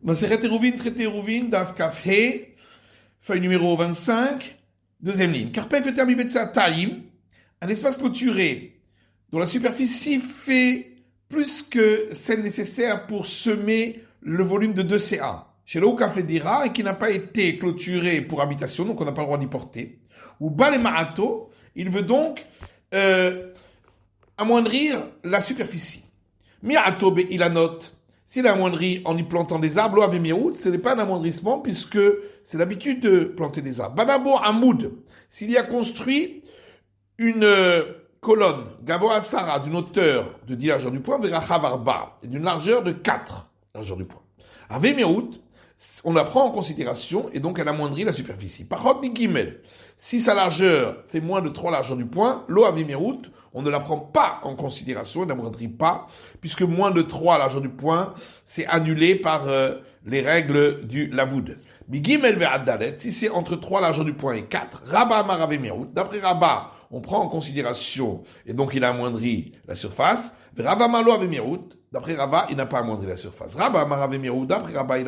Maseret Eruvin, traité Eruvin, Daf Kaf He, feuille numéro 25, deuxième ligne. Karpef et Termi Betsa Taïm, un espace clôturé dont la superficie fait plus que celle nécessaire pour semer le volume de 2 CA. Chez l'eau Dira et qui n'a pas été clôturé pour habitation, donc on n'a pas le droit d'y porter. Ou Bale Ma'ato, il veut donc amoindrir la superficie. Mi'ato Be'ilanot, s'il a amoindri en y plantant des arbres, l'eau avait mirout, ce n'est pas un amoindrissement puisque c'est l'habitude de planter des arbres. Banabo Hamoud, s'il y a construit une colonne, Gavo Asara, d'une hauteur de 10 largeurs du point, Verachav Arba, et d'une largeur de 4 largeurs du point. Ave mirout, on la prend en considération et donc elle amoindrit la superficie. Par contre, Gimel, si sa largeur fait moins de 3 largeurs du point, l'eau Ave mirout, on ne la prend pas en considération, elle n'amoindrit pas, puisque moins de 3 largeur du point, c'est annulé par les règles du Lavoud. Bigimel ve'addalet, si c'est entre 3 largeurs du point et 4, Rabba Amar Ave mirout, d'après Rabba, on prend en considération, et donc il a amoindri la surface. Rabba Malo Ave mirout, d'après Rabba, il n'a pas amoindri la surface. Rabba Amar Ave mirout, d'après Rabba,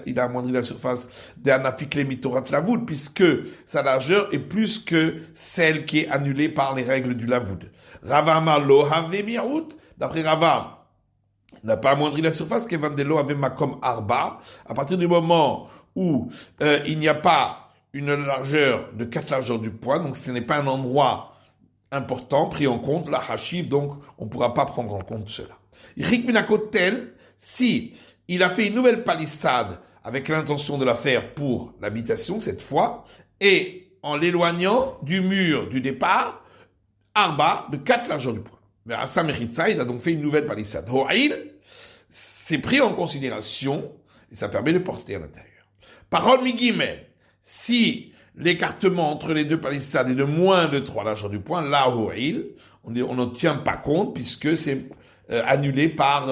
il a amoindri la surface d'Anafikle Mitorat Lavoud, puisque sa largeur est plus que celle qui est annulée par les règles du Lavoud. Rabba Amar Lo Ave mirout, d'après Rabba, il n'a pas amoindri la surface, Kevan de Lo Ave Makom Arba, à partir du moment où il n'y a pas une largeur de 4 largeurs du point, donc ce n'est pas un endroit important, pris en compte, la hashiv, donc on ne pourra pas prendre en compte cela. Irik Minakotel, si il a fait une nouvelle palissade avec l'intention de la faire pour l'habitation cette fois, et en l'éloignant du mur du départ, Arba, de 4 largeurs du point. Mais à Sameritza, il a donc fait une nouvelle palissade. Ho'il, c'est pris en considération, et ça permet de porter à l'intérieur. Parole Migimel, si l'écartement entre les deux palissades est de moins de 3 largeurs du point, là, Ho'il, on n'en tient pas compte puisque c'est annulé par,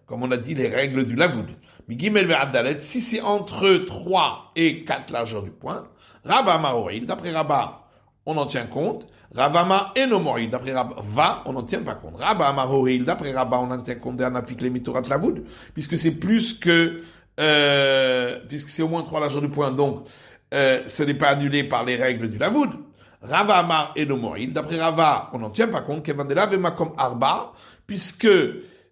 comme on a dit, les règles du Lavoud. Migimel ve'addalet, si c'est entre 3 et 4 largeurs du point, Rabba Maho'il, d'après Rabba, on en tient compte. Ravama enomoïl, d'après Rabba, on n'en tient pas compte. Rabba Maho'il, d'après Rabba, on en tient compte d'Anafik Lemitorat Lavoud, puisque c'est plus que, puisque c'est au moins 3 largeurs du point, donc, ce n'est pas annulé par les règles du Lavoud. Rava Amar enomoïl, d'après Rava, on n'en tient pas compte, Kevandela Vema comme Arba, puisque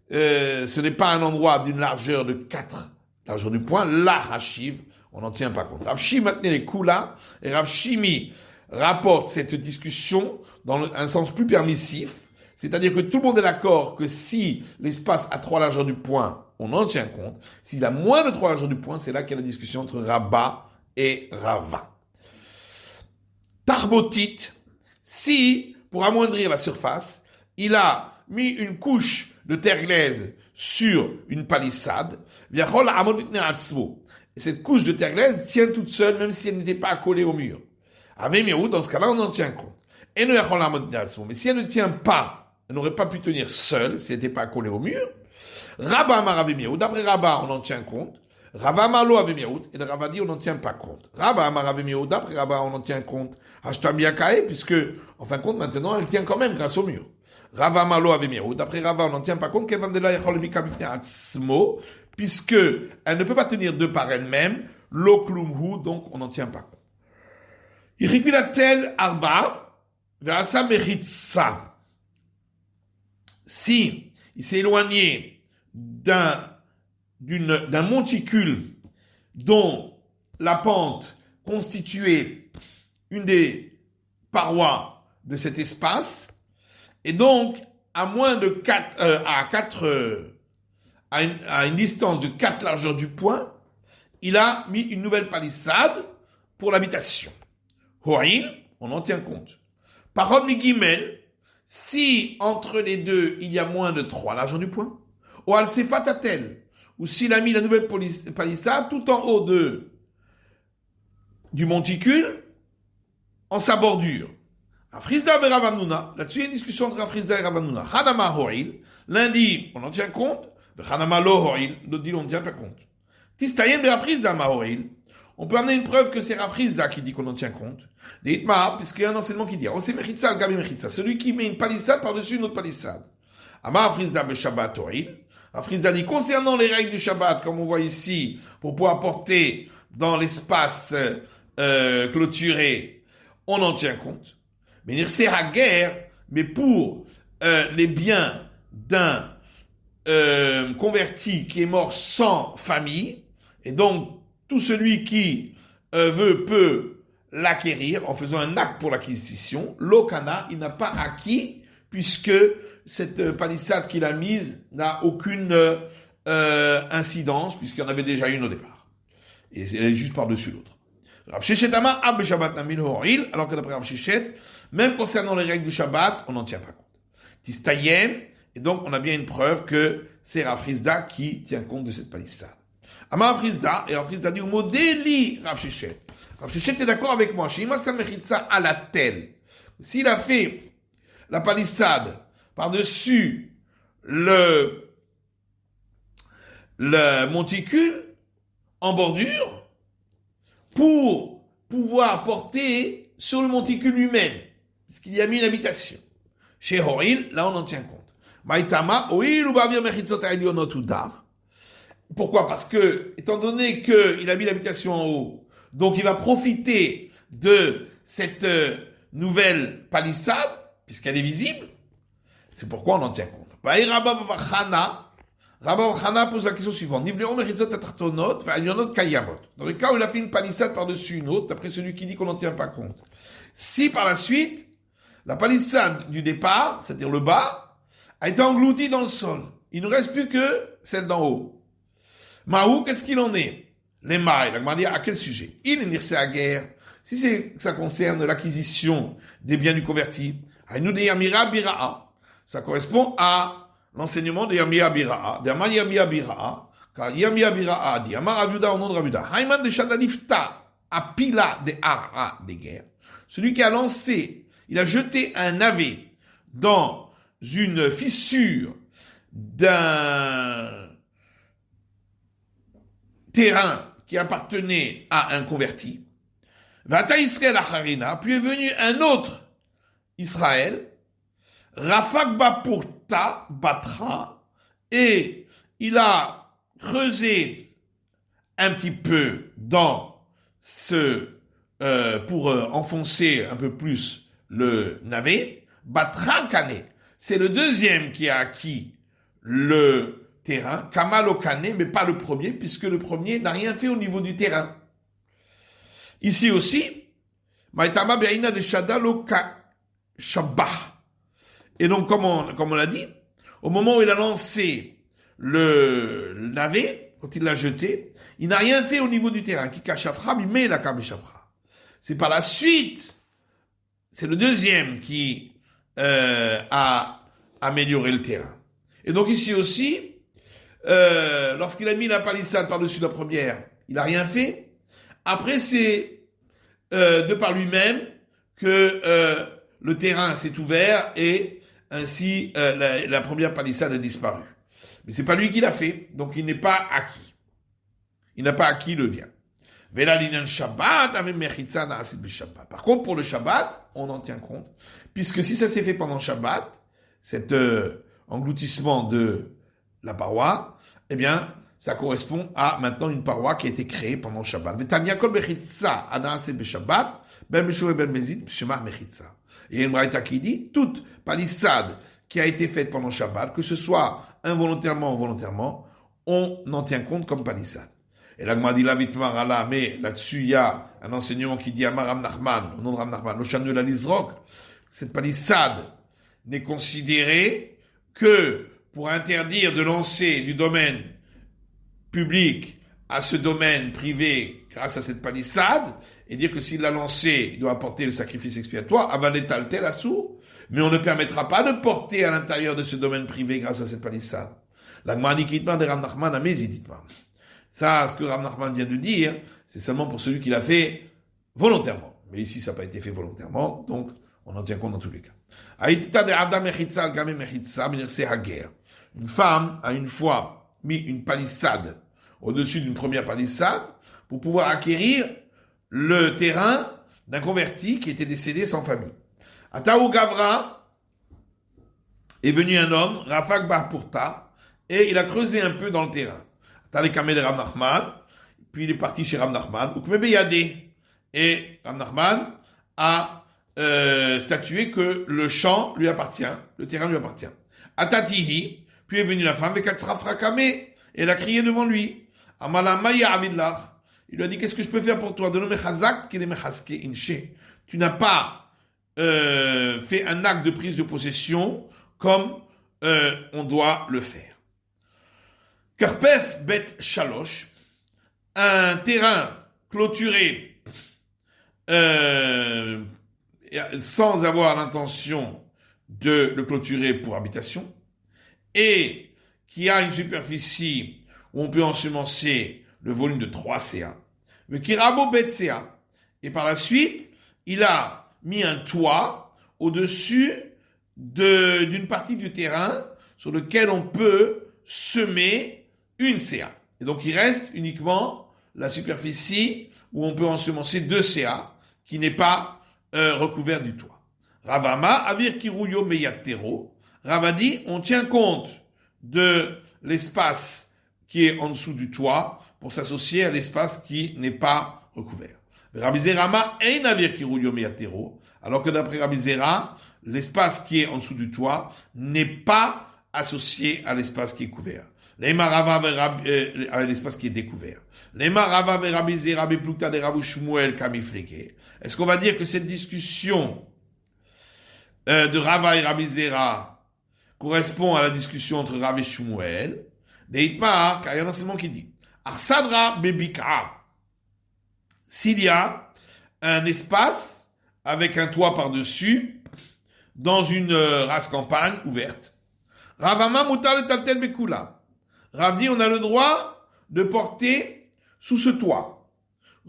ce n'est pas un endroit d'une largeur de 4 largeurs du point, la Hashiv, on n'en tient pas compte. Rav Shimi maintenait les Kula, et Rav Shimi rapporte cette discussion dans un sens plus permissif, c'est-à-dire que tout le monde est d'accord que si l'espace a 3 largeurs du point, on en tient compte. S'il a moins de 3 largeurs du point, c'est là qu'il y a la discussion entre Rabba et Rava. Tarbotit, si, pour amoindrir la surface, il a mis une couche de terre glaise sur une palissade, et cette couche de terre glaise tient toute seule, même si elle n'était pas accolée au mur. Avec Mirou, dans ce cas-là, on en tient compte. Mais si elle ne tient pas, elle n'aurait pas pu tenir seule, si elle n'était pas accolée au mur. Rabba Amar Ave Mirou, d'après Rabba, on en tient compte. Rava Amar Lo Ave Mirou, et le Rava dit, on n'en tient pas compte. Rabba Amar Ave Mirou, d'après Rabba, on en tient compte. Hashtam Yakae, puisque, en fin de compte, maintenant, elle tient quand même grâce au mur. Rava Amar Lo Ave Mirou, d'après Rabba, on n'en tient pas compte. Kevandela Yachol Mika Bifne Atzmo, puisque elle ne peut pas tenir deux par elle-même. Lo Klumhu, donc on n'en tient pas compte. Irikulatel Arba, Verasa Meritsa. Si il s'est éloigné d'un monticule dont la pente constituait une des parois de cet espace, et donc à moins de 4, à une distance de 4 largeurs du point, il a mis une nouvelle palissade pour l'habitation. Ho'il, on en tient compte. Parole Migimel, si entre les deux il y a moins de 3 largeurs du point, ou al sefatatel, ou s'il a mis la nouvelle palissade tout en haut du monticule, en sa bordure. Afrizda et Ravanuna, là-dessus il y a une discussion entre Afrizda et Ravanuna. Hanama Ho'il, l'un dit on en tient compte, Hanama Lo Ho'il, l'autre dit on ne tient pas compte. Tistayem de Afrizda ma Ho'il, on peut amener une preuve que c'est Rafrizda qui dit qu'on en tient compte. D'Itma, puisqu'il y a un enseignement qui dit, on sait Mechitza, Gabi Mechitza, celui qui met une palissade par-dessus une autre palissade. Amar Rafrizda be Shabbat Ho'il, Rafrizda dit, concernant les règles du Shabbat, comme on voit ici, pour pouvoir porter dans l'espace clôturé, on en tient compte. Mais Nirse Hager, mais pour les biens d'un converti qui est mort sans famille, et donc tout celui qui veut peut l'acquérir en faisant un acte pour l'acquisition, l'Okana, il n'a pas acquis, puisque cette palissade qu'il a mise n'a aucune incidence, puisqu'il y en avait déjà une au départ. Et elle est juste par-dessus l'autre. Rav Sheshet Amar Ab Shabbat Namin Horil, alors que d'après Rav Sheshet, même concernant les règles du Shabbat, on n'en tient pas compte. Tistayem, et donc on a bien une preuve que c'est Rav Hrizda qui tient compte de cette palissade. Amar Rav Hrizda, et Rav Hrizda dit, modéli Rav Sheshet. Rav Sheshet est d'accord avec moi, Shima Samechitsa à la telle. S'il a fait la palissade par-dessus le monticule en bordure pour pouvoir porter sur le monticule lui-même, puisqu'il y a mis une habitation. Chez Horil, là on en tient compte. Maïtama, Oil ou Bavir Mechitzot Elionot ou Dar. Pourquoi? Parce que, étant donné qu'il a mis l'habitation en haut, donc il va profiter de cette nouvelle palissade, puisqu'elle est visible. C'est pourquoi on en tient compte. Rabba Chana pose la question suivante. Dans le cas où il a fait une palissade par-dessus une autre, d'après celui qui dit qu'on n'en tient pas compte. Si par la suite, la palissade du départ, c'est-à-dire le bas, a été engloutie dans le sol, il ne reste plus que celle d'en haut. Mahou, qu'est-ce qu'il en est? Les mailles, la Gemara, à quel sujet? Il est nirse à guerre. Si ça concerne l'acquisition des biens du converti, ça correspond à l'enseignement de Yamia Bira'a, de Amar Yamia Bira'a, car Yamia Bira'a dit, Amar Ravuda au nom de Ravuda, Haïman de Shadalifta, à Pila de Ara des guerres. Celui qui a lancé, il a jeté un navet dans une fissure d'un terrain qui appartenait à un converti. Vata Israël Acharina, puis est venu un autre Israël, Rafak Bapurta Batra, et il a creusé un petit peu dans pour enfoncer un peu plus le navet. Batra Kane, c'est le deuxième qui a acquis le terrain, Kamal Okane, mais pas le premier, puisque le premier n'a rien fait au niveau du terrain. Ici aussi, Maïtama Be'ina de Shadalo Shabbat. Et donc, comme on l'a dit, au moment où il a lancé le navet, quand il l'a jeté, il n'a rien fait au niveau du terrain. Qui kachafra, il met la kameshafra. C'est par la suite, c'est le deuxième qui a amélioré le terrain. Et donc ici aussi, lorsqu'il a mis la palissade par-dessus la première, il n'a rien fait. Après, c'est de par lui-même que le terrain s'est ouvert et ainsi la première palissade a disparu. Mais c'est pas lui qui l'a fait, donc il n'est pas acquis. Il n'a pas acquis le bien. Par contre, pour le Shabbat, on en tient compte, puisque si ça s'est fait pendant Shabbat, cet engloutissement de la paroi, eh bien, ça correspond à maintenant une paroi qui a été créée pendant Shabbat. Et il y a une braïta qui dit, toute palissade qui a été faite pendant Shabbat, que ce soit involontairement ou volontairement, on en tient compte comme palissade. Et là, dit la vitmar Allah, mais là-dessus, il y a un enseignement qui dit Amar Ram Nachman, au nom de Ram Nachman, le chanu la Lizrok, cette palissade n'est considérée que pour interdire de lancer du domaine public à ce domaine privé grâce à cette palissade, et dire que s'il l'a lancé, il doit apporter le sacrifice expiatoire, avaler taltel assou, mais on ne permettra pas de porter à l'intérieur de ce domaine privé grâce à cette palissade. La Gemara kitman de Ram Nachman a méziditman. Ça, ce que Ram Nachman vient de dire, c'est seulement pour celui qui l'a fait volontairement. Mais ici, ça n'a pas été fait volontairement, donc on en tient compte dans tous les cas. Une femme a une fois mis une palissade au-dessus d'une première palissade pour pouvoir acquérir le terrain d'un converti qui était décédé sans famille. À Taou Gavra est venu un homme, Rafak Bapurta, et il a creusé un peu dans le terrain. T'as les camés de Rav Nachman, puis il est parti chez Rav Nachman, ou Yadé. Et Rav Nachman a statué que le champ lui appartient, le terrain lui appartient. Atatihi, puis est venue la femme, Vekatsra Frakame, et elle a crié devant lui. Amala Maya Avidlach. Il lui a dit, qu'est-ce que je peux faire pour toi? De Mechazak, qui est Mechaske Inche. Tu n'as pas fait un acte de prise de possession comme on doit le faire. Karpef Bet Shalosh, un terrain clôturé sans avoir l'intention de le clôturer pour habitation, et qui a une superficie où on peut ensemencer le volume de 3 CA, le Kirabo Bet CA, et par la suite, il a mis un toit au-dessus d'une partie du terrain sur lequel on peut semer une CA. Et donc, il reste uniquement la superficie où on peut ensemencer 2 CA, qui n'est pas recouvert du toit. Ravama, Avir Kiruyo Meyatero. Rava dit, on tient compte de l'espace qui est en dessous du toit pour s'associer à l'espace qui n'est pas recouvert. Rabbi Zerama ein Avir Kiruyo Meyatero. Alors que d'après Rabbi Zera, l'espace qui est en dessous du toit n'est pas associé à l'espace qui est couvert. À l'espace qui est découvert. Est-ce qu'on va dire que cette discussion de Rava et Rabbi Zera correspond à la discussion entre Rav et Shmuel? Deitma, car il y a un enseignement qui dit Arsadra bebika. S'il y a un espace avec un toit par-dessus dans une race campagne ouverte, Ravama mutar letaltel bekula. Rav dit, on a le droit de porter sous ce toit.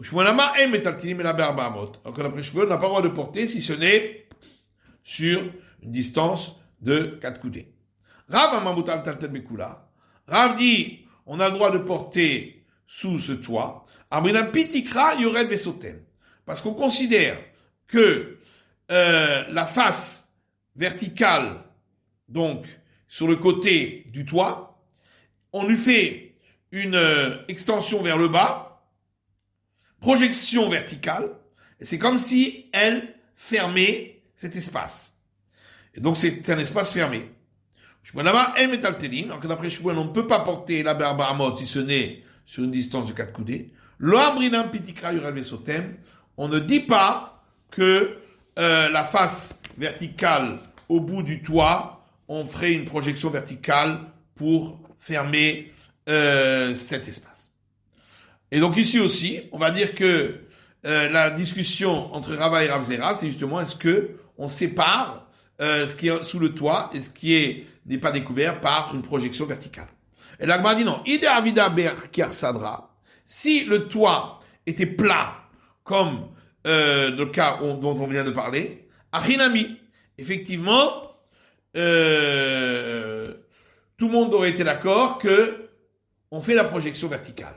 Shmuelama em metaltilim la berbaamot. Alors que d'après Shmuel, on n'a pas le droit de porter si ce n'est sur une distance de 4 coudées. Ravama mutar letaltel bekula. Rav dit, on a le droit de porter sous ce toit. Abrinam pitikra yored vesoten. Parce qu'on considère que la face verticale, donc sur le côté du toit, on lui fait une extension vers le bas, projection verticale, et c'est comme si elle fermait cet espace. Et donc c'est un espace fermé. Alors que d'après Shmuel, on ne peut pas porter la berba amot si ce n'est sur une distance de 4 coudées. On ne dit pas que la face verticale au bout du toit, on ferait une projection verticale pour fermer cet espace. Et donc ici aussi, on va dire que la discussion entre Rava et Rav Zera, c'est justement est-ce que on sépare ce qui est sous le toit et ce qui n'est pas découvert par une projection verticale. Et l'Agma dit non. Ide avida berkiar sadra. Si le toit était plat, comme le cas dont on vient de parler, achinami, effectivement, tout le monde aurait été d'accord que on fait la projection verticale.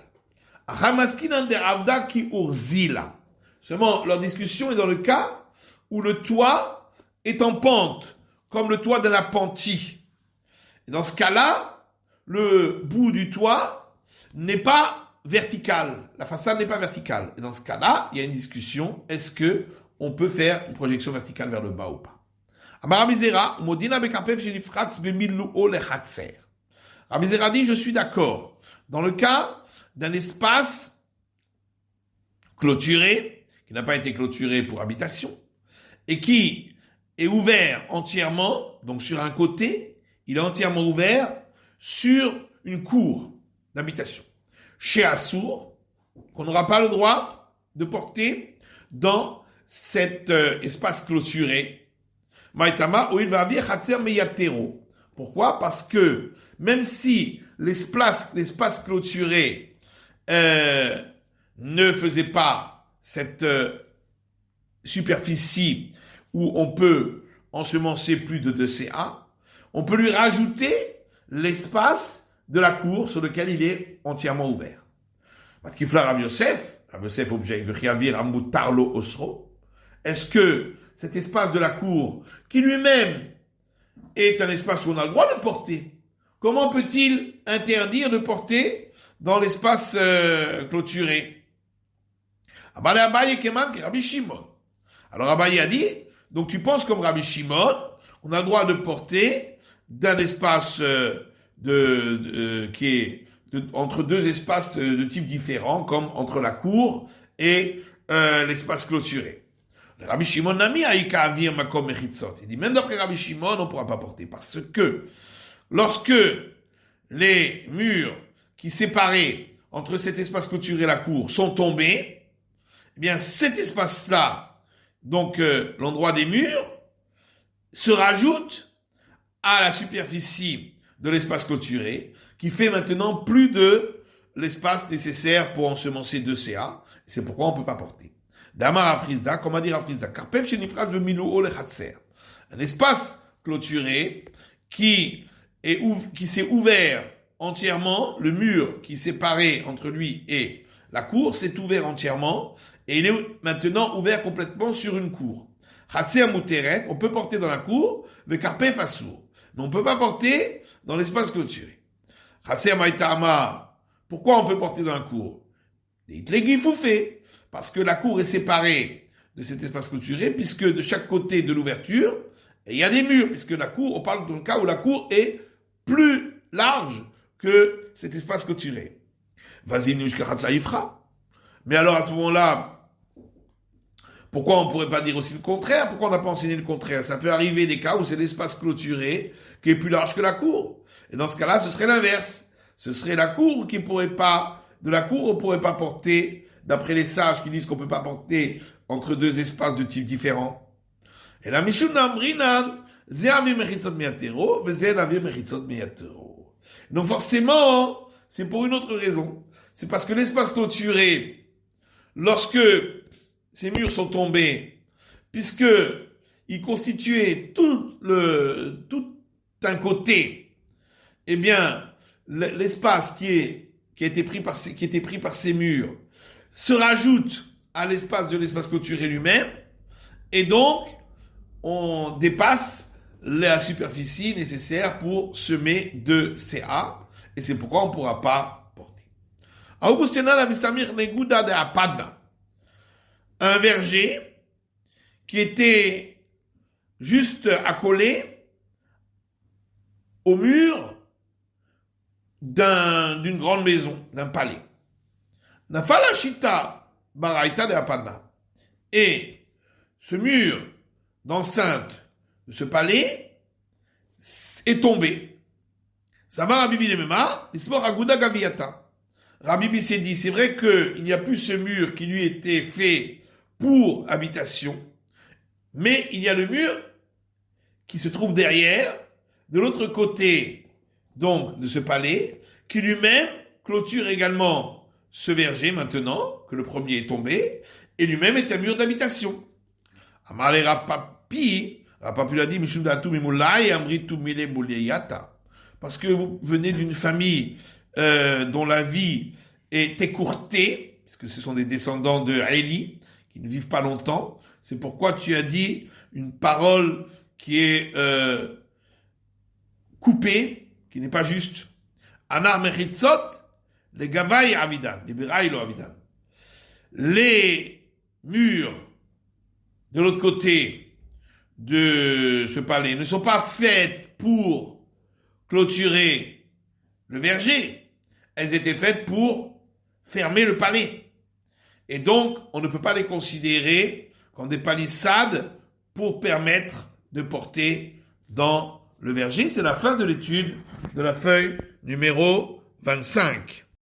Seulement, leur discussion est dans le cas où le toit est en pente, comme le toit d'un appentis. Et dans ce cas-là, le bout du toit n'est pas vertical. La façade n'est pas verticale. Et dans ce cas-là, il y a une discussion. Est-ce que on peut faire une projection verticale vers le bas ou pas? Rabbi Zera dit, je suis d'accord. Dans le cas d'un espace clôturé, qui n'a pas été clôturé pour habitation, et qui est ouvert entièrement, donc sur un côté, il est entièrement ouvert sur une cour d'habitation. Chez Assour, qu'on n'aura pas le droit de porter dans cet espace clôturé. Maïtama, où il va vivre Hatzer Meyatero. Pourquoi? Parce que même si l'espace clôturé ne faisait pas cette superficie où on peut ensemencer plus de 2 CA, on peut lui rajouter l'espace de la cour sur lequel il est entièrement ouvert. Rav Yosef objet, est-ce que cet espace de la cour, qui lui-même est un espace où on a le droit de porter, comment peut-il interdire de porter dans l'espace clôturé. Abaye Keman que Rabbi Shimon. Alors Abaye a dit, donc tu penses comme Rabbi Shimon, on a le droit de porter d'un espace qui est entre deux espaces de type différents, comme entre la cour et l'espace clôturé. Le Rabbi Shimon Nami Aïka Avir Makom Mechitzot. Il dit, même d'après Rabbi Shimon, on ne pourra pas porter, parce que lorsque les murs qui séparaient entre cet espace clôturé et la cour sont tombés, eh bien cet espace-là, donc l'endroit des murs, se rajoute à la superficie de l'espace clôturé, qui fait maintenant plus de l'espace nécessaire pour ensemencer 2 CA. C'est pourquoi on ne peut pas porter. Damar Afrizda, comment dire Afrizda? Karpev shenifraz bemiluo lechatser. Un espace clôturé qui s'est ouvert entièrement, le mur qui séparait entre lui et la cour s'est ouvert entièrement, et il est maintenant ouvert complètement sur une cour. Chatser muteret, on peut porter dans la cour, mais karpev asur. Mais on ne peut pas porter dans l'espace clôturé. Chatser maïtama, pourquoi on peut porter dans la cour? Parce que la cour est séparée de cet espace clôturé, puisque de chaque côté de l'ouverture, il y a des murs, puisque la cour, on parle dans le cas où la cour est plus large que cet espace clôturé. Mais alors à ce moment-là, pourquoi on ne pourrait pas dire aussi le contraire? Pourquoi on n'a pas enseigné le contraire? Ça peut arriver des cas où c'est l'espace clôturé qui est plus large que la cour. Et dans ce cas-là, ce serait l'inverse. Ce serait la cour qui pourrait pas, de la cour, on pourrait pas porter, d'après les sages qui disent qu'on peut pas porter entre deux espaces de type différents. Et la Mishun Amrinan, Ze Avim Mechitzot Meyatero, Ze Avim Mechitzot Meyatero. Donc forcément, c'est pour une autre raison. C'est parce que l'espace clôturé, lorsque ces murs sont tombés, puisque ils constituaient tout un côté, eh bien, l'espace qui était pris par ces murs se rajoute à l'espace de l'espace clôturé lui-même, et donc, on dépasse la superficie nécessaire pour semer 2 CA, et c'est pourquoi on ne pourra pas porter. Augustina la Visamir Neguda de Apadna, un verger qui était juste accolé au mur d'une grande maison, d'un palais. Nafalashita Baraita de Apadna. Et ce mur d'enceinte de ce palais est tombé. Ça va Rabbi Bilemema, Ismor Aguda Gaviata. Rabbi s'est dit, c'est vrai qu'il n'y a plus ce mur qui lui était fait pour habitation, mais il y a le mur qui se trouve derrière, de l'autre côté donc de ce palais, qui lui-même clôture également ce verger maintenant, que le premier est tombé, et lui-même est un mur d'habitation. Amale Rapapi lui a dit, Mishundatu Mimulai Amritu Mile Muleyata. Parce que vous venez d'une famille dont la vie est écourtée, puisque ce sont des descendants de Eli, qui ne vivent pas longtemps. C'est pourquoi tu as dit une parole qui est coupée, qui n'est pas juste. Anar Mechitzot, les Gavai Avidan, les Berailo Avidan. Les murs de l'autre côté de ce palais ne sont pas faites pour clôturer le verger. Elles étaient faites pour fermer le palais. Et donc, on ne peut pas les considérer comme des palissades pour permettre de porter dans le verger. C'est la fin de l'étude de la feuille numéro 25.